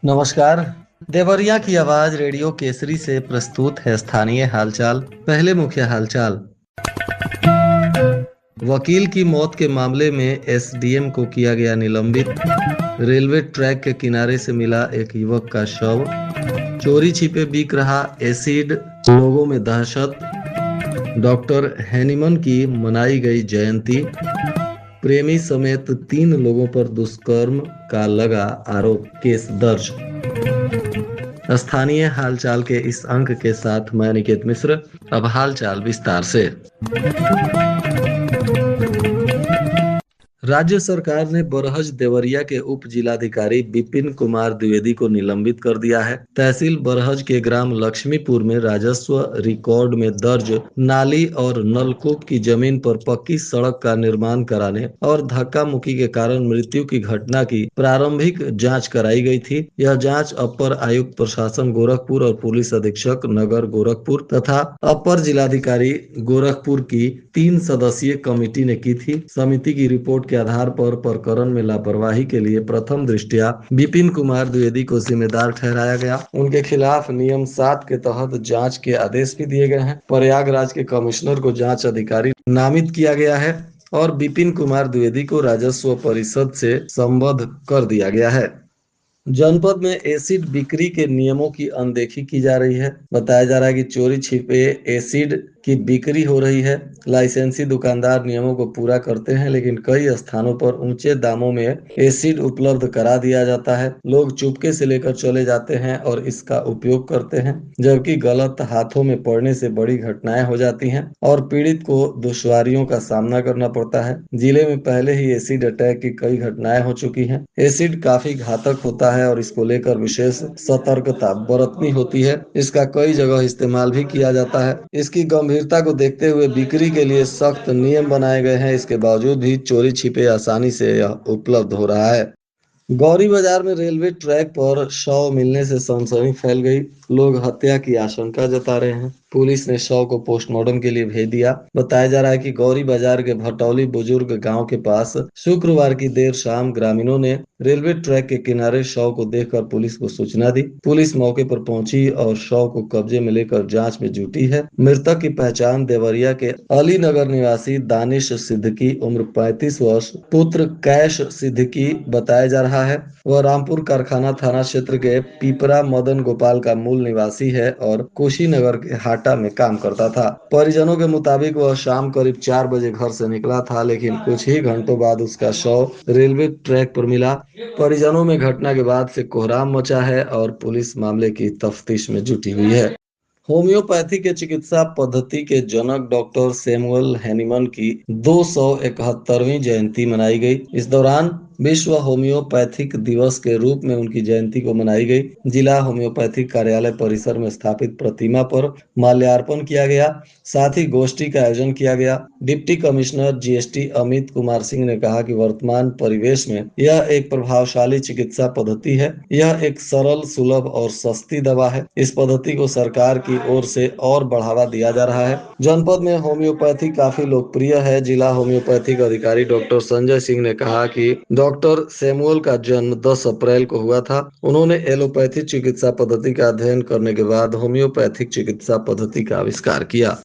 नमस्कार। देवरिया की आवाज रेडियो केसरी से प्रस्तुत है स्थानीय हालचाल। पहले मुख्य हालचाल। वकील की मौत के मामले में एसडीएम को किया गया निलंबित। रेलवे ट्रैक के किनारे से मिला एक युवक का शव। चोरी छिपे बिक रहा एसिड, लोगों में दहशत। डॉक्टर हैनिमन की मनाई गई जयंती। प्रेमी समेत 3 लोगों पर दुष्कर्म का लगा आरोप, केस दर्ज। स्थानीय हालचाल के इस अंक के साथ मैं निकेत मिश्र। अब हालचाल विस्तार से। राज्य सरकार ने बरहज देवरिया के उप जिलाधिकारी विपिन कुमार द्विवेदी को निलंबित कर दिया है। तहसील बरहज के ग्राम लक्ष्मीपुर में राजस्व रिकॉर्ड में दर्ज नाली और नलकूप की जमीन पर पक्की सड़क का निर्माण कराने और धक्का मुक्की के कारण मृत्यु की घटना की प्रारंभिक जांच कराई गई थी। यह जांच अपर आयुक्त प्रशासन गोरखपुर और पुलिस अधीक्षक नगर गोरखपुर तथा अपर जिलाधिकारी गोरखपुर की 3 सदस्यीय कमेटी ने की थी। समिति की रिपोर्ट के आधार पर प्रकरण में लापरवाही के लिए प्रथम दृष्टया विपिन कुमार द्विवेदी को जिम्मेदार ठहराया गया। उनके खिलाफ नियम 7 के तहत जांच के आदेश भी दिए गए हैं। प्रयागराज के कमिश्नर को जांच अधिकारी नामित किया गया है और विपिन कुमार द्विवेदी को राजस्व परिषद से संबद्ध कर दिया गया है। जनपद में एसिड बिक्री के नियमों की अनदेखी की जा रही है। बताया जा रहा है कि चोरी छिपे एसिड की बिक्री हो रही है। लाइसेंसी दुकानदार नियमों को पूरा करते हैं, लेकिन कई स्थानों पर ऊंचे दामों में एसिड उपलब्ध करा दिया जाता है। लोग चुपके से लेकर चले जाते हैं और इसका उपयोग करते हैं, जबकि गलत हाथों में पड़ने से बड़ी घटनाएं हो जाती हैं और पीड़ित को दुश्वारियों का सामना करना पड़ता है। जिले में पहले ही एसिड अटैक की कई घटनाएं हो चुकी हैं। एसिड काफी घातक होता है और इसको लेकर विशेष सतर्कता बरतनी होती है। इसका कई जगह इस्तेमाल भी किया जाता है। इसकी गंभीरता को देखते हुए बिक्री के लिए सख्त नियम बनाए गए हैं। इसके बावजूद भी चोरी छिपे आसानी से यह उपलब्ध हो रहा है। गौरी बाजार में रेलवे ट्रैक पर शव मिलने से सनसनी फैल गई। लोग हत्या की आशंका जता रहे हैं। पुलिस ने शव को पोस्टमार्टम के लिए भेज दिया। बताया जा रहा है कि गौरी बाजार के भटौली बुजुर्ग गांव के पास शुक्रवार की देर शाम ग्रामीणों ने रेलवे ट्रैक के किनारे शव को देखकर पुलिस को सूचना दी। पुलिस मौके पर पहुंची और शव को कब्जे में लेकर जांच में जुटी है। मृतक की पहचान देवरिया के अली नगर निवासी दानिश सिद्दीकी उम्र 35 वर्ष पुत्र कैश सिद्दीकी बताया जा रहा है। वह रामपुर कारखाना थाना क्षेत्र के पीपरा मदन गोपाल का मूल निवासी है और कुशीनगर के हाटा में काम करता था। परिजनों के मुताबिक वह शाम करीब 4 बजे घर से निकला था, लेकिन कुछ ही घंटों बाद उसका शव रेलवे ट्रैक पर मिला। परिजनों में घटना के बाद से कोहराम मचा है और पुलिस मामले की तफ्तीश में जुटी हुई है। होम्योपैथी के चिकित्सा पद्धति के जनक डॉक्टर सैमुअल हैनिमन की 271वीं जयंती मनाई गई। इस दौरान विश्व होम्योपैथिक दिवस के रूप में उनकी जयंती को मनाई गई। जिला होम्योपैथिक कार्यालय परिसर में स्थापित प्रतिमा पर माल्यार्पण किया गया। साथ ही गोष्ठी का आयोजन किया गया। Deputy commissioner GST Amit Kumar Singh ने कहा कि वर्तमान परिवेश में यह एक प्रभावशाली चिकित्सा पद्धति है। यह एक सरल, सुलभ और सस्ती दवा है। इस पद्धति को सरकार की ओर से और बढ़ावा दिया जा रहा है। जनपद में होम्योपैथी काफी लोकप्रिय है। जिला होम्योपैथिक अधिकारी डॉक्टर संजय सिंह ने कहा कि डॉक्टर सैमुअल का जन्म 10 अप्रैल को हुआ था। उन्होंने एलोपैथी चिकित्सा पद्धति का अध्ययन करने के बाद होम्योपैथिक चिकित्सा पद्धति का आविष्कार किया।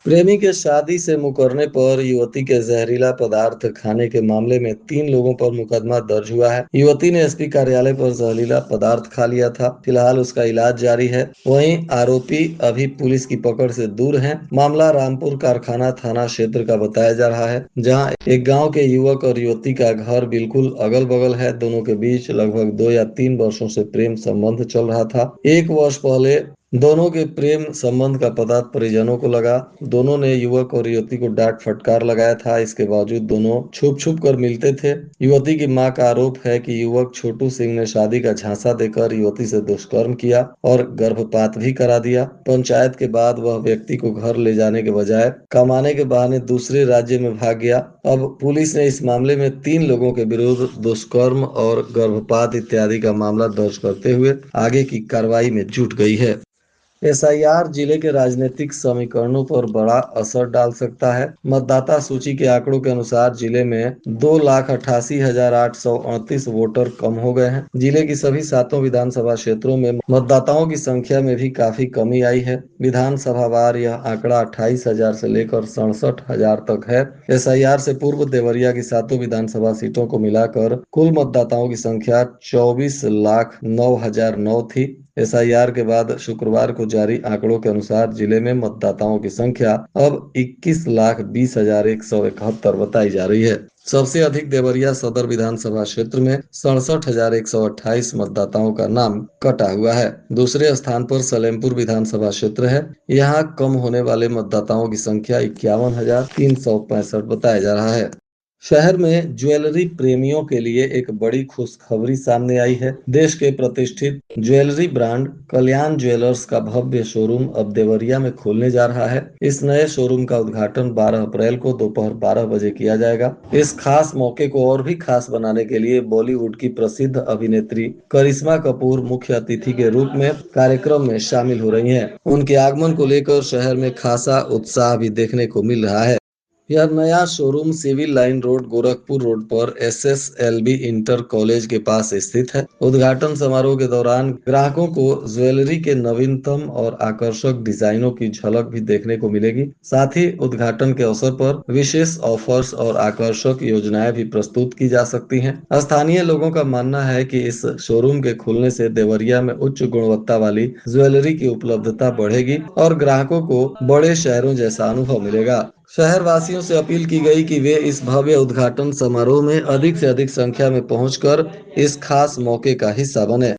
प्रेमी के शादी से मुकरने पर युवती के जहरीला पदार्थ खाने के मामले में 3 लोगों पर मुकदमा दर्ज हुआ है। युवती ने एसपी कार्यालय पर जहरीला पदार्थ खा लिया था। फिलहाल उसका इलाज जारी है। वहीं आरोपी अभी पुलिस की पकड़ से दूर हैं। मामला रामपुर कारखाना थाना क्षेत्र का बताया जा रहा है, जहां एक गांव के युवक और युवती का घर बिल्कुल अगल बगल है। दोनों के बीच लगभग 2 या 3 वर्षों से प्रेम संबंध चल रहा था। 1 वर्ष पहले दोनों के प्रेम संबंध का पता परिजनों को लगा। दोनों ने युवक और युवती को डांट फटकार लगाया था। इसके बावजूद दोनों छुप छुप कर मिलते थे। युवती की मां का आरोप है कि युवक छोटू सिंह ने शादी का झांसा देकर युवती से दुष्कर्म किया और गर्भपात भी करा दिया। पंचायत के बाद वह व्यक्ति को घर ले जाने के बजाय कमाने के बहाने दूसरे राज्य में भाग गया। अब पुलिस ने इस मामले में 3 लोगों के विरुद्ध दुष्कर्म और गर्भपात इत्यादि का मामला दर्ज करते हुए आगे की कार्रवाई में जुट गई है। एसआईआर जिले के राजनीतिक समीकरणों पर बड़ा असर डाल सकता है। मतदाता सूची के आंकड़ों के अनुसार जिले में 2,88,838 वोटर कम हो गए हैं। जिले की सभी सातों विधानसभा क्षेत्रों में मतदाताओं की संख्या में भी काफी कमी आई है। विधानसभा वार यह आंकड़ा 28,000 से लेकर 67,000 तक है। एसआईआर से पूर्व देवरिया की सातों विधानसभा सीटों को मिलाकर कुल मतदाताओं की संख्या 24,09,009 थी। एसआईआर के बाद शुक्रवार को जारी आंकड़ों के अनुसार जिले में मतदाताओं की संख्या अब 21,20,171 बताई जा रही है। सबसे अधिक देवरिया सदर विधानसभा क्षेत्र में 67,128 मतदाताओं का नाम कटा हुआ है। दूसरे स्थान पर सलेमपुर विधानसभा क्षेत्र है। यहाँ कम होने वाले मतदाताओं की संख्या 51,365 बताया जा रहा है। शहर में ज्वेलरी प्रेमियों के लिए एक बड़ी खुशखबरी सामने आई है। देश के प्रतिष्ठित ज्वेलरी ब्रांड कल्याण ज्वेलर्स का भव्य शोरूम अब देवरिया में खोलने जा रहा है। इस नए शोरूम का उद्घाटन 12 अप्रैल को दोपहर 12 बजे किया जाएगा। इस खास मौके को और भी खास बनाने के लिए बॉलीवुड की प्रसिद्ध अभिनेत्री करिश्मा कपूर मुख्य अतिथि के रूप में कार्यक्रम में शामिल हो रही हैं। उनके आगमन को लेकर शहर में खासा उत्साह भी देखने को मिल रहा है। यह नया showroom civil line road Gorakhpur road पर एसएसएलबी इंटर कॉलेज के पास स्थित है। उद्घाटन समारोह के दौरान ग्राहकों को ज्वेलरी के नवीनतम और आकर्षक डिजाइनों की झलक भी देखने को मिलेगी। साथ ही उद्घाटन के अवसर पर विशेष ऑफर्स और आकर्षक योजनाएं भी प्रस्तुत की जा सकती हैं। स्थानीय लोगों का मानना है कि इस शोरूम के खुलने से देवरिया में उच्च गुणवत्ता वाली ज्वेलरी की उपलब्धता बढ़ेगी और ग्राहकों को बड़े शहरों जैसा अनुभव मिलेगा। शहर वासियों से अपील की गई कि वे इस भव्य उद्घाटन समारोह में अधिक से अधिक संख्या में पहुंचकर इस खास मौके का हिस्सा बने।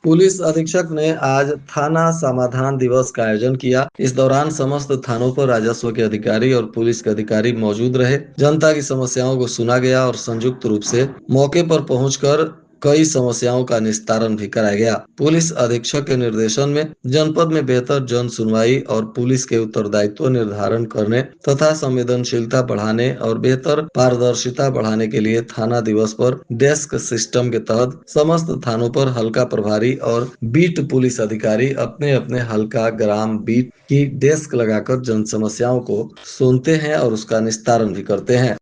पुलिस अधीक्षक ने आज थाना समाधान दिवस का आयोजन किया। इस दौरान समस्त थानों पर राजस्व के अधिकारी और पुलिस के अधिकारी मौजूद रहे। जनता की समस्याओं को सुना गया और संयुक्त रूप से मौके पर पहुंचकर कई समस्याओं का निस्तारण भी कराया गया। पुलिस अधीक्षक के निर्देशन में जनपद में बेहतर जन सुनवाई और पुलिस के उत्तरदायित्व निर्धारण करने तथा संवेदनशीलता बढ़ाने और बेहतर पारदर्शिता बढ़ाने के लिए थाना दिवस पर डेस्क सिस्टम के तहत समस्त थानों पर हल्का प्रभारी और बीट पुलिस अधिकारी अपने अपने हल्का ग्राम बीट की डेस्क लगाकर जन समस्याओं को सुनते हैं और उसका निस्तारण भी करते हैं।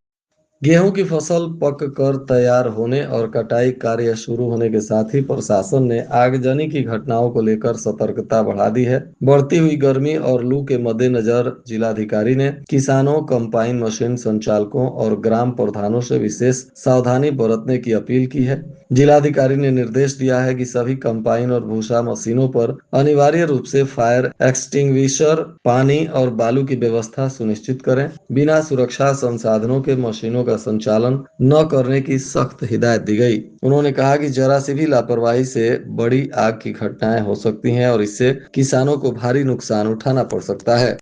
गेहूं की फसल पक कर तैयार होने और कटाई कार्य शुरू होने के साथ ही प्रशासन ने आगजनी की घटनाओं को लेकर सतर्कता बढ़ा दी है। बढ़ती हुई गर्मी और लू के मद्देनजर जिलाधिकारी ने किसानों, कंबाइन मशीन संचालकों और ग्राम प्रधानों से विशेष सावधानी बरतने की अपील की है। जिलाधिकारी ने निर्देश दिया है कि सभी कंबाइन और भूसा मशीनों पर अनिवार्य रूप से फायर एक्सटिंग्विशर, पानी और बालू की व्यवस्था सुनिश्चित करें। बिना सुरक्षा संसाधनों के मशीनों का संचालन न करने की सख्त हिदायत दी गई। उन्होंने कहा कि जरा सी भी लापरवाही से बड़ी आग की घटनाएं हो सकती हैं और इससे किसानों को भारी नुकसान उठाना पड़ सकता है।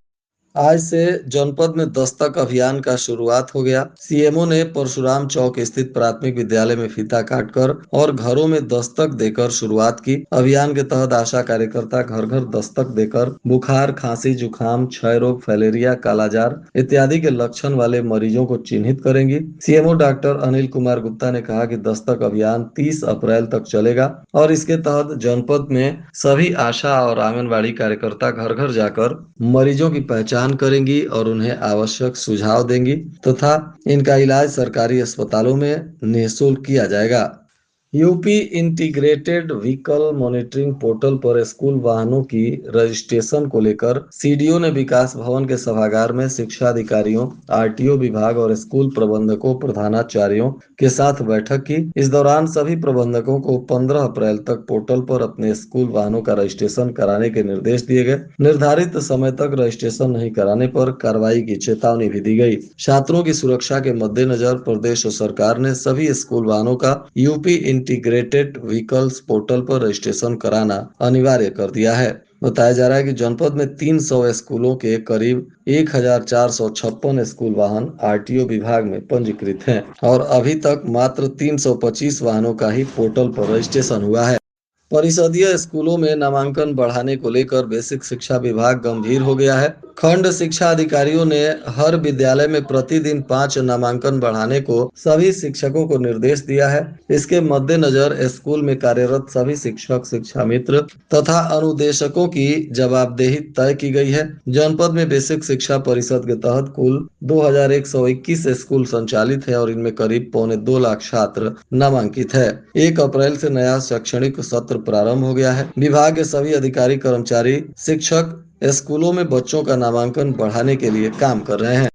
आज से जनपद में दस्तक अभियान का शुरुआत हो गया। सीएमओ ने परशुराम चौक स्थित प्राथमिक विद्यालय में फीता काटकर और घरों में दस्तक देकर शुरुआत की। अभियान के तहत आशा कार्यकर्ता घर घर दस्तक देकर बुखार, खांसी, जुकाम, क्षय रोग, फैलेरिया, कालाजार इत्यादि के लक्षण वाले मरीजों को चिन्हित करेंगी। सीएमओ डॉक्टर अनिल कुमार गुप्ता ने कहा कि दस्तक अभियान 30 अप्रैल तक चलेगा और इसके तहत जनपद में सभी आशा और आंगनबाड़ी कार्यकर्ता घर घर जाकर मरीजों की पहचान करेंगी और उन्हें आवश्यक सुझाव देंगी तथा इनका इलाज सरकारी अस्पतालों में निःशुल्क किया जाएगा। UP integrated vehicle monitoring portal पर स्कूल वाहनों की रजिस्ट्रेशन को लेकर सीडीओ ने विकास भवन के सभागार में शिक्षा अधिकारियों, आरटीओ विभाग और स्कूल प्रबंधकों, प्रधानाचार्यों के साथ बैठक की। इस दौरान सभी प्रबंधकों को 15 अप्रैल तक पोर्टल पर अपने स्कूल वाहनों का रजिस्ट्रेशन कराने के निर्देश दिए गए। निर्धारित समय तक रजिस्ट्रेशन नहीं कराने पर कार्रवाई की चेतावनी भी दी गई। छात्रों की सुरक्षा के मद्देनजर प्रदेश सरकार ने सभी स्कूल वाहनों का यूपी इंटीग्रेटेड व्हीकल्स पोर्टल पर रजिस्ट्रेशन कराना अनिवार्य कर दिया है। बताया जा रहा है कि जनपद में 300 स्कूलों के करीब 1,456 स्कूल वाहन आरटीओ विभाग में पंजीकृत हैं और अभी तक मात्र 325 वाहनों का ही पोर्टल पर रजिस्ट्रेशन हुआ है। परिषदीय स्कूलों में नामांकन बढ़ाने को लेकर बेसिक शिक्षा विभाग गंभीर हो गया है। खंड शिक्षा अधिकारियों ने हर विद्यालय में प्रतिदिन 5 नामांकन बढ़ाने को सभी शिक्षकों को निर्देश दिया है। इसके मद्देनजर स्कूल में कार्यरत सभी शिक्षक, शिक्षा मित्र तथा अनुदेशकों की जवाबदेही तय की गई है। जनपद में बेसिक शिक्षा परिषद के तहत कुल 2121 स्कूल संचालित है और इनमें करीब 2.25 लाख छात्र नामांकित है। 1 अप्रैल से नया शैक्षणिक सत्र प्रारंभ हो गया है। विभाग के सभी अधिकारी, कर्मचारी, शिक्षक स्कूलों में बच्चों का नामांकन बढ़ाने के लिए काम कर रहे हैं।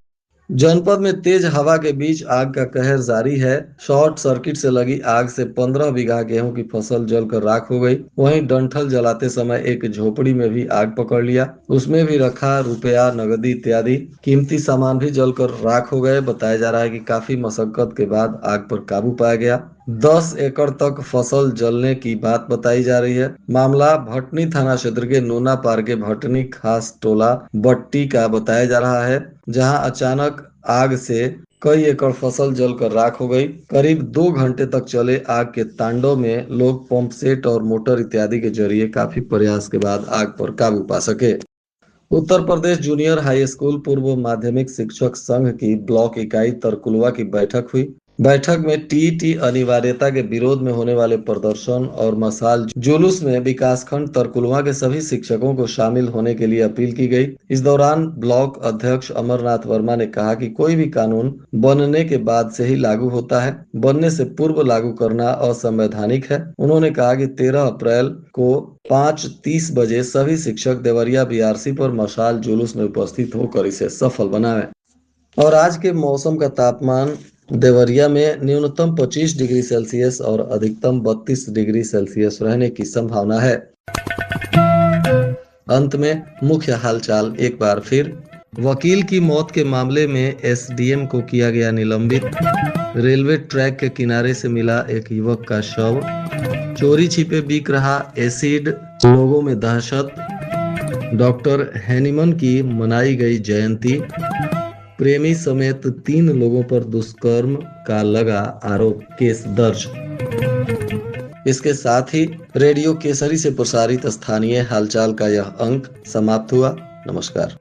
जनपद में तेज हवा के बीच आग का कहर जारी है। शॉर्ट सर्किट से लगी आग से 15 बीघा गेहूं की फसल जलकर राख हो गई। वहीं डंठल जलाते समय एक झोपड़ी में भी आग पकड़ लिया। उसमें भी रखा रुपया, नगदी इत्यादि कीमती सामान भी जलकर राख हो गए। बताया जा रहा है कि काफी मशक्कत के बाद आग पर काबू पाया गया। 10 एकड़ तक फसल जलने की बात बताई जा रही है। मामला भटनी थाना क्षेत्र के नूना पार के भटनी खास टोला बट्टी का बताया जा रहा है, जहां अचानक आग से कई एकड़ फसल जलकर राख हो गई। करीब 2 घंटे तक चले आग के तांडव में लोग पंप सेट और मोटर इत्यादि के जरिए काफी प्रयास के बाद आग पर काबू पा सके। Uttar Pradesh junior high school पूर्व माध्यमिक शिक्षक संघ की ब्लॉक इकाई तरकुलवा की बैठक हुई। बैठक में टीईटी अनिवार्यता के विरोध में होने वाले प्रदर्शन और मशाल जुलूस में विकासखंड तरकुलवा के सभी शिक्षकों को शामिल होने के लिए अपील की गई। इस दौरान ब्लॉक अध्यक्ष अमरनाथ वर्मा ने कहा कि कोई भी कानून बनने के बाद से ही लागू होता है, बनने से पूर्व लागू करना असंवैधानिक है। उन्होंने कहा कि 13 अप्रैल को 5:30 बजे सभी शिक्षक देवरिया बीआरसी पर मशाल जुलूस में उपस्थित होकर इसे सफल बनाएं। और आज के मौसम का तापमान देवरिया में न्यूनतम 25 डिग्री सेल्सियस और अधिकतम 32 डिग्री सेल्सियस रहने की संभावना है। अंत में मुख्य हालचाल एक बार फिर। वकील की मौत के मामले में एसडीएम को किया गया निलंबित। रेलवे ट्रैक के किनारे से मिला एक युवक का शव। चोरी छिपे बिक रहा एसिड, लोगों में दहशत। डॉक्टर हैनिमन की मनाई गई जयंती। प्रेमी समेत 3 लोगों पर दुष्कर्म का लगा आरोप, केस दर्ज। इसके साथ ही रेडियो केसरी से प्रसारित स्थानीय हालचाल का यह अंक समाप्त हुआ। नमस्कार।